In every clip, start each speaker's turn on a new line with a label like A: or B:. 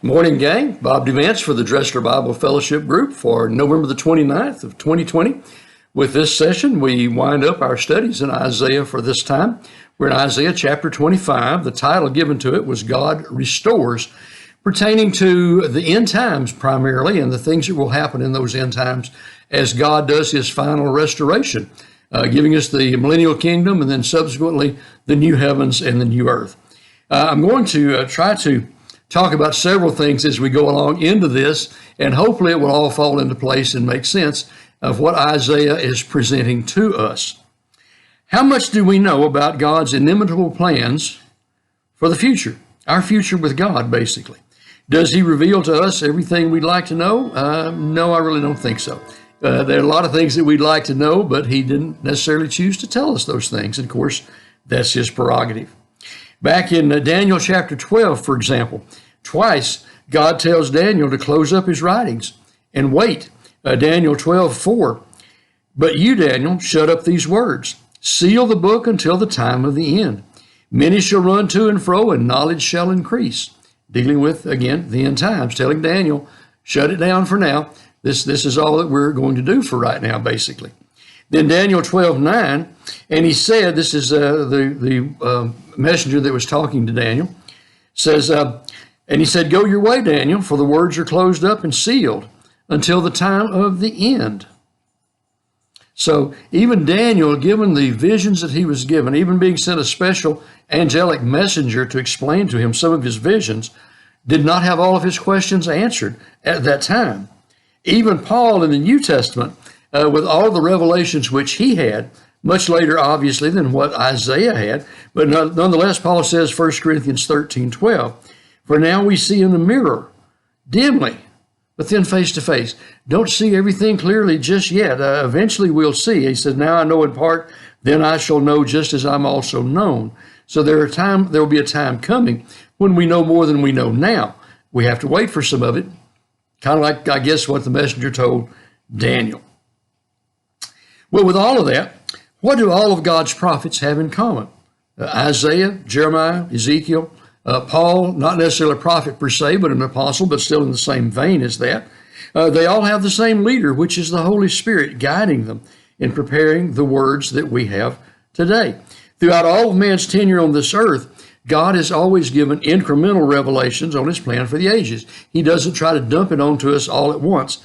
A: Morning, gang. Bob DeVance for the Dressler Bible Fellowship Group for November the 29th of 2020. With this session, we wind up our studies in Isaiah for this time. We're in Isaiah chapter 25. The title given to it was God Restores, pertaining to the end times primarily and the things that will happen in those end times as God does his final restoration, giving us the millennial kingdom and then subsequently the new heavens and the new earth. I'm going to try to talk about several things as we go along into this, and hopefully it will all fall into place and make sense of what Isaiah is presenting to us. How much do we know about God's inimitable plans for the future, our future with God, basically? Does he reveal to us everything we'd like to know? No, I really don't think so. There are a lot of things that we'd like to know, but he didn't necessarily choose to tell us those things. And of course, that's his prerogative. Back in Daniel chapter 12, for example, twice God tells Daniel to close up his writings and wait. Daniel 12:4. But you, Daniel, shut up these words. Seal the book until the time of the end. Many shall run to and fro, and knowledge shall increase. Dealing with, again, the end times, telling Daniel, shut it down for now. This is all that we're going to do for right now, basically. Then Daniel 12:9, and he said, this is the messenger that was talking to Daniel, says, and he said, go your way, Daniel, for the words are closed up and sealed until the time of the end. So even Daniel, given the visions that he was given, even being sent a special angelic messenger to explain to him some of his visions, did not have all of his questions answered at that time. Even Paul in the New Testament, with all the revelations which he had, much later, obviously, than what Isaiah had, but nonetheless, Paul says, 1 Corinthians 13:12, for now we see in a mirror, dimly, but then face to face. Don't see everything clearly just yet. Eventually we'll see. He said, now I know in part, then I shall know just as I'm also known. So there will be a time coming when we know more than we know now. We have to wait for some of it, kind of like, I guess, what the messenger told Daniel. Well, with all of that, what do all of God's prophets have in common? Isaiah, Jeremiah, Ezekiel, Paul, not necessarily a prophet per se, but an apostle, but still in the same vein as that. They all have the same leader, which is the Holy Spirit, guiding them in preparing the words that we have today. Throughout all of man's tenure on this earth, God has always given incremental revelations on his plan for the ages. He doesn't try to dump it onto us all at once.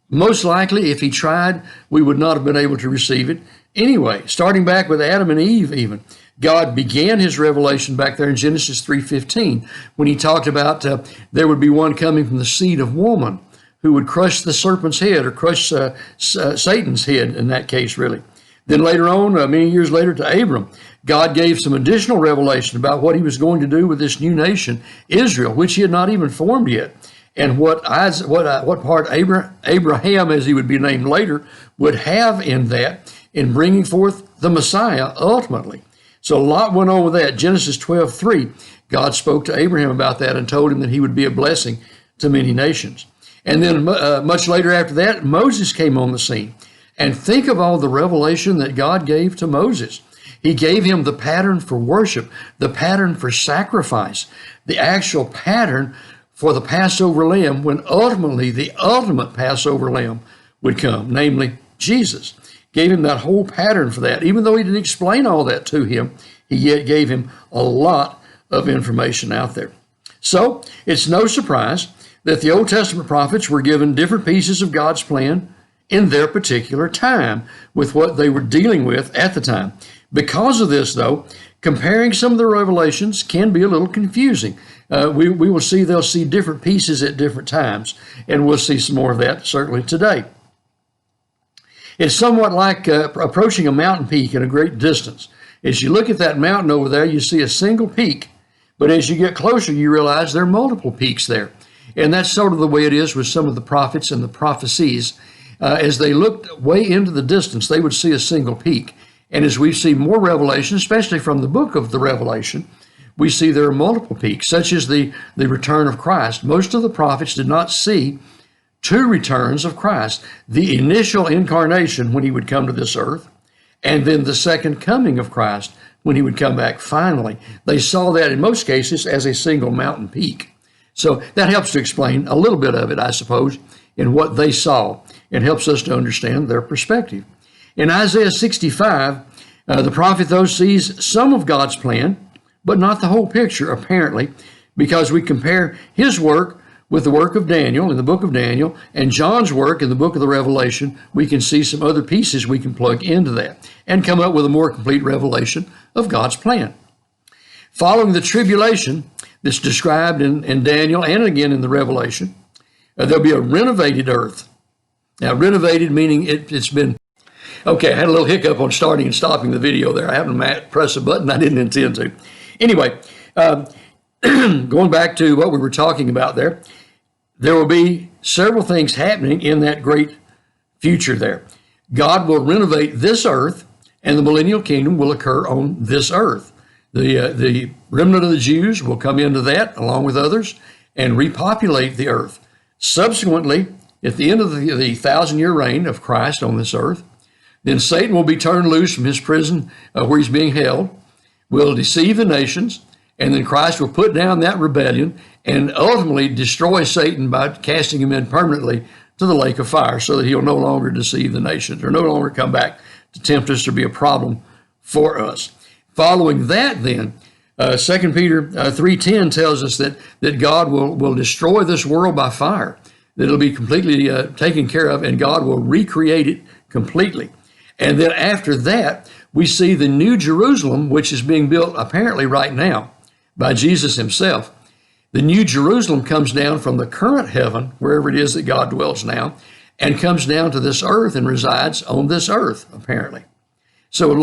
A: Most likely, if he tried, we would not have been able to receive it anyway. Starting back with Adam and Eve even, God began his revelation back there in Genesis 3:15 when he talked about there would be one coming from the seed of woman who would crush the serpent's head, or crush Satan's head in that case, really. Then later on, many years later, to Abram, God gave some additional revelation about what he was going to do with this new nation, Israel, which he had not even formed yet, and what part Abraham, as he would be named later, would have in that, in bringing forth the Messiah ultimately. So a lot went on with that. Genesis 12:3, God spoke to Abraham about that and told him that he would be a blessing to many nations. And then much later after that, Moses came on the scene. And think of all the revelation that God gave to Moses. He gave him the pattern for worship, the pattern for sacrifice, the actual pattern for the Passover lamb, when ultimately the ultimate Passover lamb would come, namely Jesus. Gave him that whole pattern for that. Even though he didn't explain all that to him, he yet gave him a lot of information out there. So it's no surprise that the Old Testament prophets were given different pieces of God's plan in their particular time with what they were dealing with at the time. Because of this, though, comparing some of the revelations can be a little confusing. We will see they'll see different pieces at different times, and we'll see some more of that certainly today. It's somewhat like approaching a mountain peak at a great distance. As you look at that mountain over there, you see a single peak, but as you get closer, you realize there are multiple peaks there. And that's sort of the way it is with some of the prophets and the prophecies. As they looked way into the distance, they would see a single peak. And as we see more revelation, especially from the book of the Revelation, we see there are multiple peaks, such as the return of Christ. Most of the prophets did not see two returns of Christ, the initial incarnation when he would come to this earth, and then the second coming of Christ when he would come back finally. They saw that in most cases as a single mountain peak. So that helps to explain a little bit of it, I suppose, in what they saw, and helps us to understand their perspective. In Isaiah 65, the prophet, though, sees some of God's plan, but not the whole picture, apparently, because we compare his work with the work of Daniel in the book of Daniel and John's work in the book of the Revelation. We can see some other pieces we can plug into that and come up with a more complete revelation of God's plan. Following the tribulation that's described in Daniel and again in the Revelation, there'll be a renovated earth. Now, renovated meaning it's been, okay, I had a little hiccup on starting and stopping the video there. I happened to press a button I didn't intend to. Anyway, going back to what we were talking about there will be several things happening in that great future there. God will renovate this earth, and the millennial kingdom will occur on this earth. The remnant of the Jews will come into that along with others and repopulate the earth. Subsequently, at the end of the 1,000-year reign of Christ on this earth, then Satan will be turned loose from his prison where he's being held, will deceive the nations, and then Christ will put down that rebellion and ultimately destroy Satan by casting him in permanently to the lake of fire so that he'll no longer deceive the nations or no longer come back to tempt us or be a problem for us. Following that then, 2 Peter 3:10 tells us that God will destroy this world by fire, that it'll be completely taken care of, and God will recreate it completely. And then after that, we see the New Jerusalem, which is being built apparently right now by Jesus himself. The New Jerusalem comes down from the current heaven, wherever it is that God dwells now, and comes down to this earth and resides on this earth, apparently. So a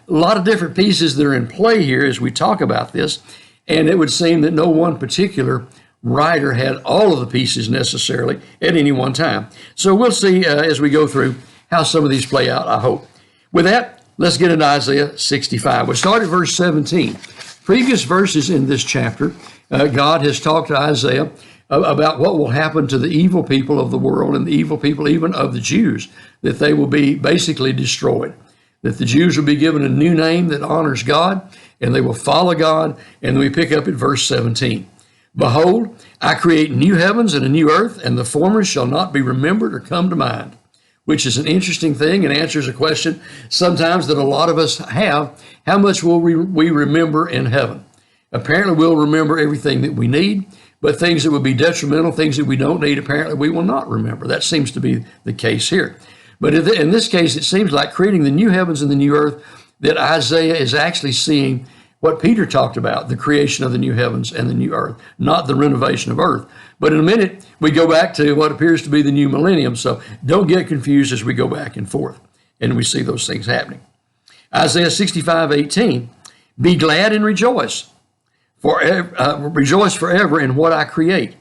A: lot of different pieces that are in play here as we talk about this, and it would seem that no one particular writer had all of the pieces necessarily at any one time. So we'll see as we go through how some of these play out, I hope. With that, let's get into Isaiah 65. We'll start at verse 17. Previous verses in this chapter, God has talked to Isaiah about what will happen to the evil people of the world and the evil people even of the Jews, that they will be basically destroyed, that the Jews will be given a new name that honors God, and they will follow God. And then we pick up at verse 17. Behold, I create new heavens and a new earth, and the former shall not be remembered or come to mind, which is an interesting thing and answers a question sometimes that a lot of us have. How much will we remember in heaven? Apparently, we'll remember everything that we need, but things that would be detrimental, things that we don't need, apparently we will not remember. That seems to be the case here. But in this case, it seems like creating the new heavens and the new earth, that Isaiah is actually seeing what Peter talked about, the creation of the new heavens and the new earth, not the renovation of earth. But in a minute, we go back to what appears to be the new millennium. So don't get confused as we go back and forth and we see those things happening. Isaiah 65:18, be glad and rejoice, rejoice forever in what I create.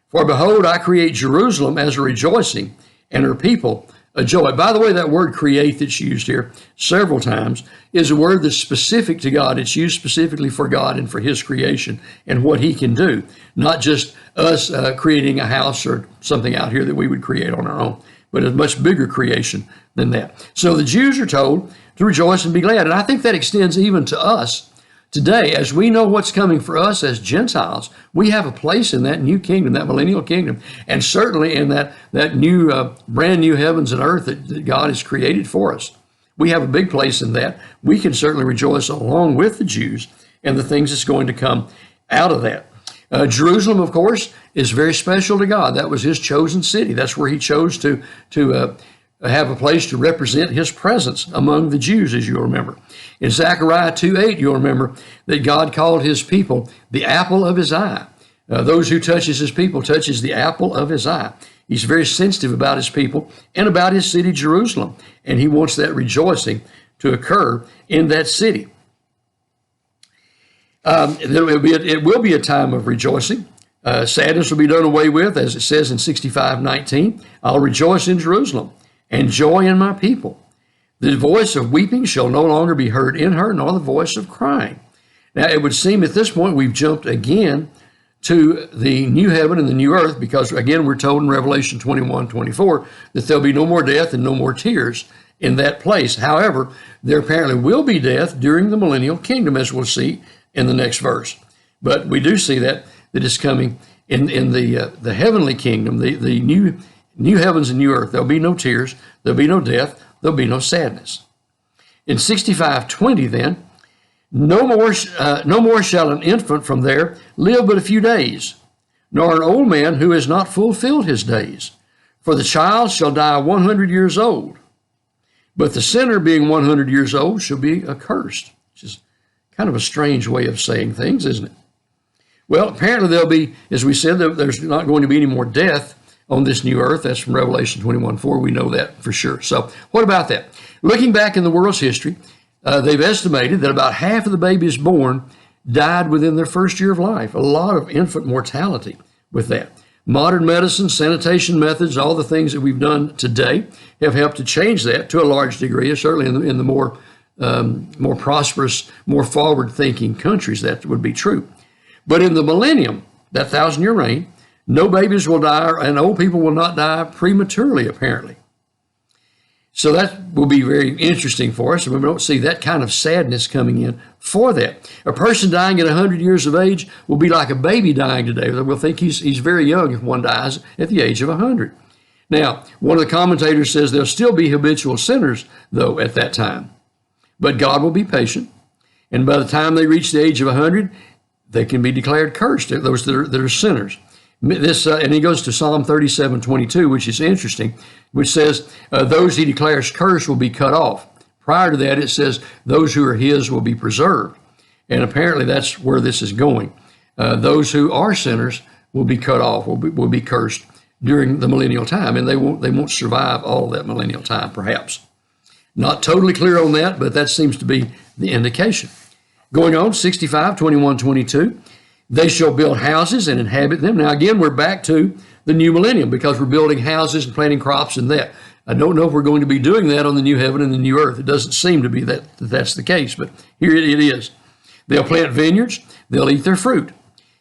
A: For behold, I create Jerusalem as a rejoicing, and her people a joy. By the way, that word create that's used here several times is a word that's specific to God. It's used specifically for God and for his creation and what he can do, not just us creating a house or something out here that we would create on our own, but a much bigger creation than that. So the Jews are told to rejoice and be glad. And I think that extends even to us today, as we know what's coming for us as Gentiles. We have a place in that new kingdom, that millennial kingdom, and certainly in that new, brand new heavens and earth that God has created for us. We have a big place in that. We can certainly rejoice along with the Jews and the things that's going to come out of that. Jerusalem, of course, is very special to God. That was his chosen city. That's where he chose to have a place to represent his presence among the Jews, as you'll remember. In Zechariah 2:8, you'll remember that God called his people the apple of his eye. Those who touches his people touches the apple of his eye. He's very sensitive about his people and about his city, Jerusalem, and he wants that rejoicing to occur in that city. It will be a time of rejoicing. Sadness will be done away with, as it says in 65:19. I'll rejoice in Jerusalem and joy in my people. The voice of weeping shall no longer be heard in her, nor the voice of crying. Now, it would seem at this point we've jumped again to the new heaven and the new earth, because again, we're told in Revelation 21:24 that there'll be no more death and no more tears in that place. However, there apparently will be death during the millennial kingdom, as we'll see in the next verse. But we do see that that is coming in the heavenly kingdom, the new heavens and new earth. There'll be no tears, there'll be no death, there'll be no sadness. In 65:20 then, no more shall an infant from there live but a few days, nor an old man who has not fulfilled his days. For the child shall die 100 years old, but the sinner being 100 years old shall be accursed. Which is kind of a strange way of saying things, isn't it? Well, apparently there'll be, as we said, there's not going to be any more death on this new earth. That's from Revelation 21:4. We know that for sure. So what about that? Looking back in the world's history, they've estimated that about half of the babies born died within their first year of life. A lot of infant mortality with that. Modern medicine, sanitation methods, all the things that we've done today have helped to change that to a large degree, certainly in the more prosperous, more forward-thinking countries, that would be true. But in the millennium, that 1,000-year reign, no babies will die, and old people will not die prematurely, apparently. So that will be very interesting for us, and we don't see that kind of sadness coming in for that. A person dying at 100 years of age will be like a baby dying today. We'll think he's very young if one dies at the age of 100. Now, one of the commentators says there'll still be habitual sinners, though, at that time. But God will be patient, and by the time they reach the age of 100, they can be declared cursed, those that are sinners. And he goes to Psalm 37:22, which is interesting, which says, those he declares cursed will be cut off. Prior to that, it says, those who are his will be preserved. And apparently that's where this is going. Those who are sinners will be cut off, will be cursed during the millennial time, and they won't survive all of that millennial time, perhaps. Not totally clear on that, but that seems to be the indication. Going on, 65:21-22. They shall build houses and inhabit them. Now, again, we're back to the new millennium because we're building houses and planting crops and that. I don't know if we're going to be doing that on the new heaven and the new earth. It doesn't seem to be that's the case, but here it is. They'll plant vineyards. They'll eat their fruit.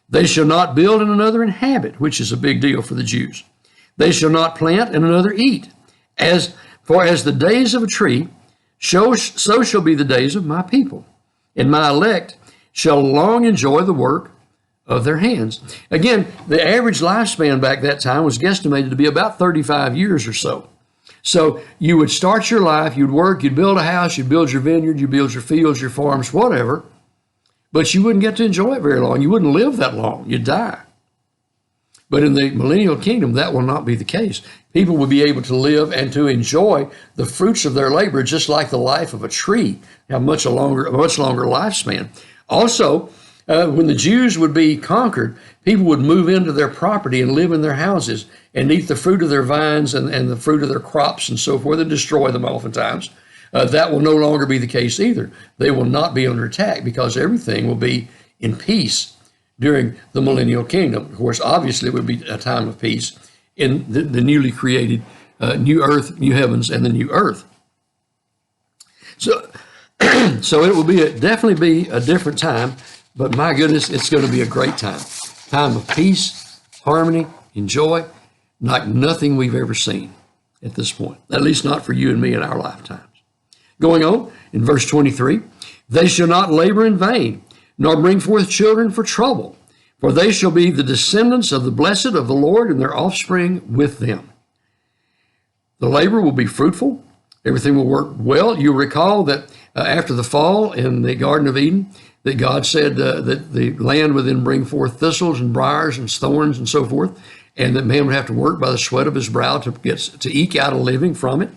A: They shall not build and another inhabit, which is a big deal for the Jews. They shall not plant and another eat. For as the days of a tree, so shall be the days of my people. And my elect shall long enjoy the work of their hands. Again, the average lifespan back that time was guesstimated to be about 35 years or so. So you would start your life, you'd work, you'd build a house, you'd build your vineyard, you'd build your fields, your farms, whatever, but you wouldn't get to enjoy it very long. You wouldn't live that long. You'd die. But in the millennial kingdom, that will not be the case. People will be able to live and to enjoy the fruits of their labor, just like the life of a tree, have a much longer lifespan. Also, when the Jews would be conquered, people would move into their property and live in their houses and eat the fruit of their vines and the fruit of their crops and so forth, and destroy them oftentimes. That will no longer be the case either. They will not be under attack because everything will be in peace during the millennial kingdom. Of course, obviously, it would be a time of peace in the newly created new earth, new heavens, and the new earth. So it will definitely be a different time. But my goodness, it's going to be a great time. Time of peace, harmony, and joy, like nothing we've ever seen at this point, at least not for you and me in our lifetimes. Going on, in verse 23, they shall not labor in vain, nor bring forth children for trouble, for they shall be the descendants of the blessed of the Lord, and their offspring with them. The labor will be fruitful. Everything will work well. You'll recall that after the fall in the Garden of Eden, that God said that the land would then bring forth thistles and briars and thorns and so forth, and that man would have to work by the sweat of his brow to eke out a living from it.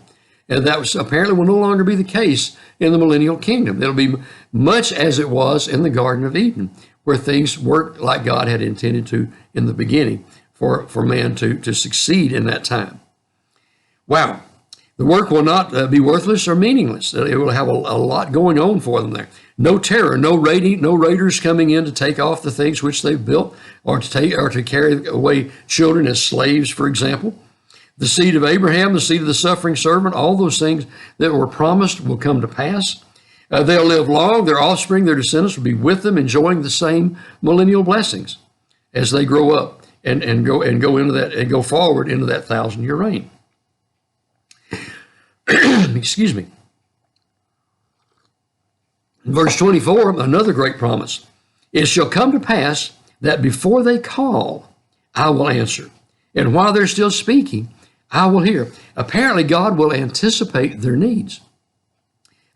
A: And that apparently will no longer be the case in the millennial kingdom. It'll be much as it was in the Garden of Eden, where things worked like God had intended to in the beginning for man to succeed in that time. Wow. The work will not be worthless or meaningless. It will have a lot going on for them there. No terror, no raiders coming in to take off the things which they've built, or to carry away children as slaves, for example. The seed of Abraham, the seed of the suffering servant, all those things that were promised will come to pass. They'll live long. Their offspring, their descendants, will be with them, enjoying the same millennial blessings as they grow up and go into that and go forward into that 1,000-year reign. Excuse me. In verse 24, another great promise. It shall come to pass that before they call, I will answer. And while they're still speaking, I will hear. Apparently, God will anticipate their needs.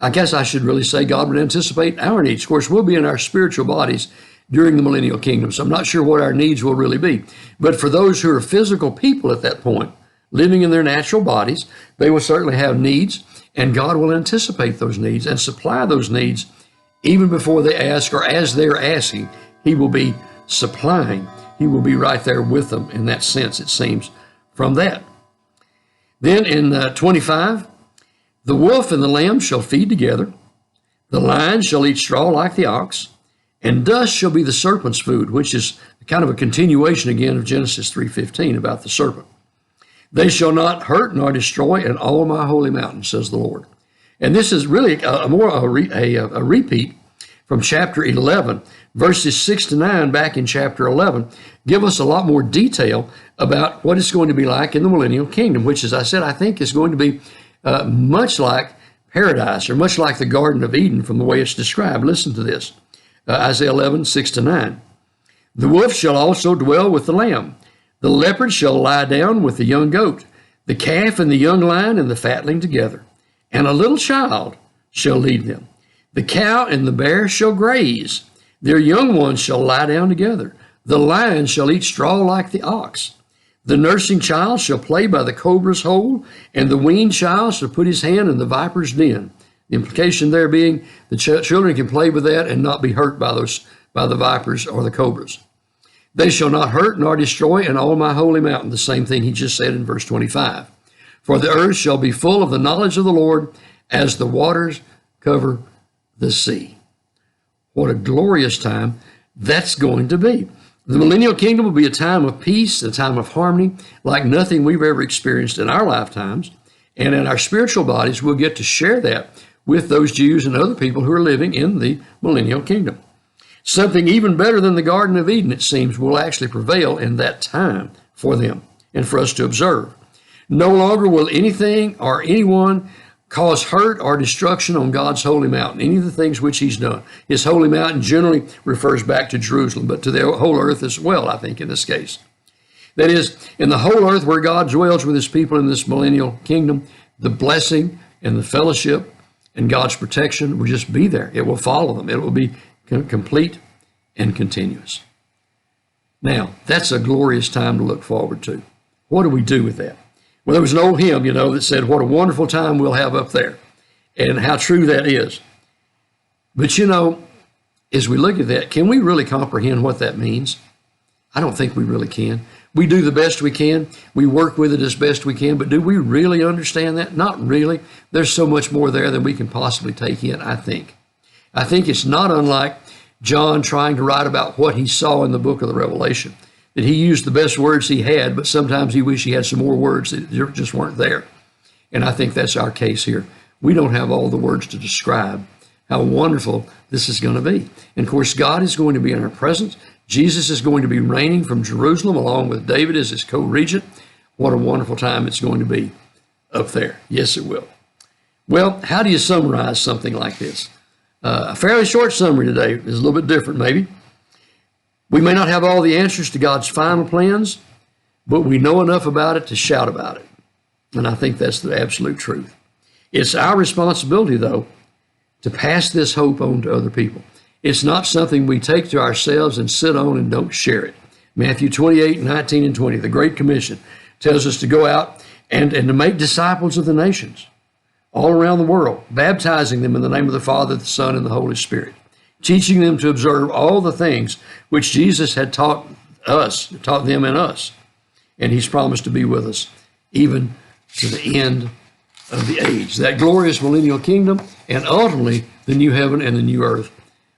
A: I guess I should really say God would anticipate our needs. Of course, we'll be in our spiritual bodies during the millennial kingdom, so I'm not sure what our needs will really be. But for those who are physical people at that point, living in their natural bodies, they will certainly have needs, and God will anticipate those needs and supply those needs even before they ask, or as they're asking, He will be supplying. He will be right there with them in that sense, it seems, from that. Then in 25, the wolf and the lamb shall feed together. The lion shall eat straw like the ox, and dust shall be the serpent's food, which is kind of a continuation again of Genesis 3:15 about the serpent. They shall not hurt nor destroy in all my holy mountain, says the Lord. And this is really a repeat from chapter 11. Verses 6 to 9 back in chapter 11 give us a lot more detail about what it's going to be like in the millennial kingdom, which, as I said, I think is going to be much like paradise, or much like the Garden of Eden from the way it's described. Listen to this, Isaiah 11, 6 to 9. The wolf shall also dwell with the lamb. The leopard shall lie down with the young goat, the calf and the young lion and the fatling together, and a little child shall lead them. The cow and the bear shall graze. Their young ones shall lie down together. The lion shall eat straw like the ox. The nursing child shall play by the cobra's hole, and the weaned child shall put his hand in the viper's den. The implication there being the children can play with that and not be hurt by the vipers or the cobras. They shall not hurt nor destroy in all my holy mountain. The same thing he just said in verse 25. For the earth shall be full of the knowledge of the Lord as the waters cover the sea. What a glorious time that's going to be. The millennial kingdom will be a time of peace, a time of harmony, like nothing we've ever experienced in our lifetimes. And in our spiritual bodies, we'll get to share that with those Jews and other people who are living in the millennial kingdom. Something even better than the Garden of Eden, it seems, will actually prevail in that time for them and for us to observe. No longer will anything or anyone cause hurt or destruction on God's holy mountain, any of the things which He's done. His holy mountain generally refers back to Jerusalem, but to the whole earth as well, I think, in this case. That is, in the whole earth where God dwells with His people in this millennial kingdom, the blessing and the fellowship and God's protection will just be there. It will follow them. It will be complete and continuous. Now, that's a glorious time to look forward to. What do we do with that? Well, there was an old hymn, that said, what a wonderful time we'll have up there, and how true that is. But, as we look at that, can we really comprehend what that means? I don't think we really can. We do the best we can. We work with it as best we can, but do we really understand that? Not really. There's so much more there than we can possibly take in, I think. I think it's not unlike John trying to write about what he saw in the book of the Revelation, that he used the best words he had, but sometimes he wished he had some more words that just weren't there. And I think that's our case here. We don't have all the words to describe how wonderful this is going to be. And of course, God is going to be in our presence. Jesus is going to be reigning from Jerusalem along with David as his co-regent. What a wonderful time it's going to be up there. Yes, it will. Well, how do you summarize something like this? A fairly short summary today is a little bit different, maybe. We may not have all the answers to God's final plans, but we know enough about it to shout about it. And I think that's the absolute truth. It's our responsibility, though, to pass this hope on to other people. It's not something we take to ourselves and sit on and don't share it. Matthew 28, 19 and 20, the Great Commission, tells us to go out and to make disciples of the nations all around the world, baptizing them in the name of the Father, the Son, and the Holy Spirit, teaching them to observe all the things which Jesus had taught them and us. And He's promised to be with us even to the end of the age. That glorious millennial kingdom, and ultimately the new heaven and the new earth,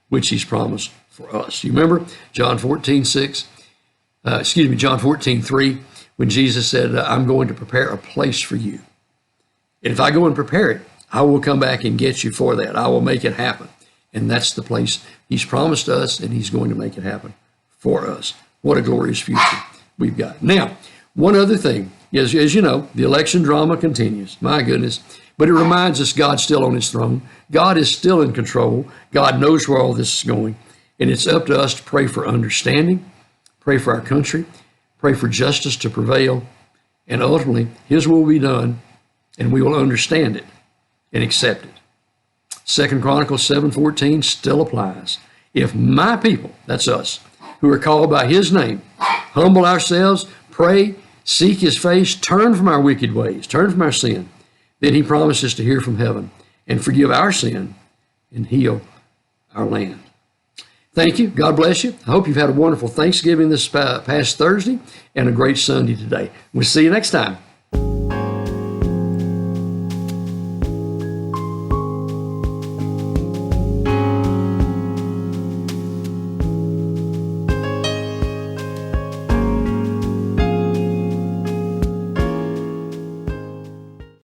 A: which He's promised for us. You remember John 14:3, when Jesus said, I'm going to prepare a place for you. And if I go and prepare it, I will come back and get you for that. I will make it happen. And that's the place He's promised us, and He's going to make it happen for us. What a glorious future we've got. Now, one other thing, as you know, the election drama continues. My goodness. But it reminds us God's still on His throne. God is still in control. God knows where all this is going. And it's up to us to pray for understanding pray for our country, pray for justice to prevail, and ultimately His will be done, and we will understand it and accept it. 2 Chronicles 7:14 still applies. If my people, that's us, who are called by His name, humble ourselves, pray, seek His face, turn from our wicked ways, turn from our sin, then He promises to hear from heaven and forgive our sin and heal our land. Thank you. God bless you. I hope you've had a wonderful Thanksgiving this past Thursday and a great Sunday today. We'll see you next time.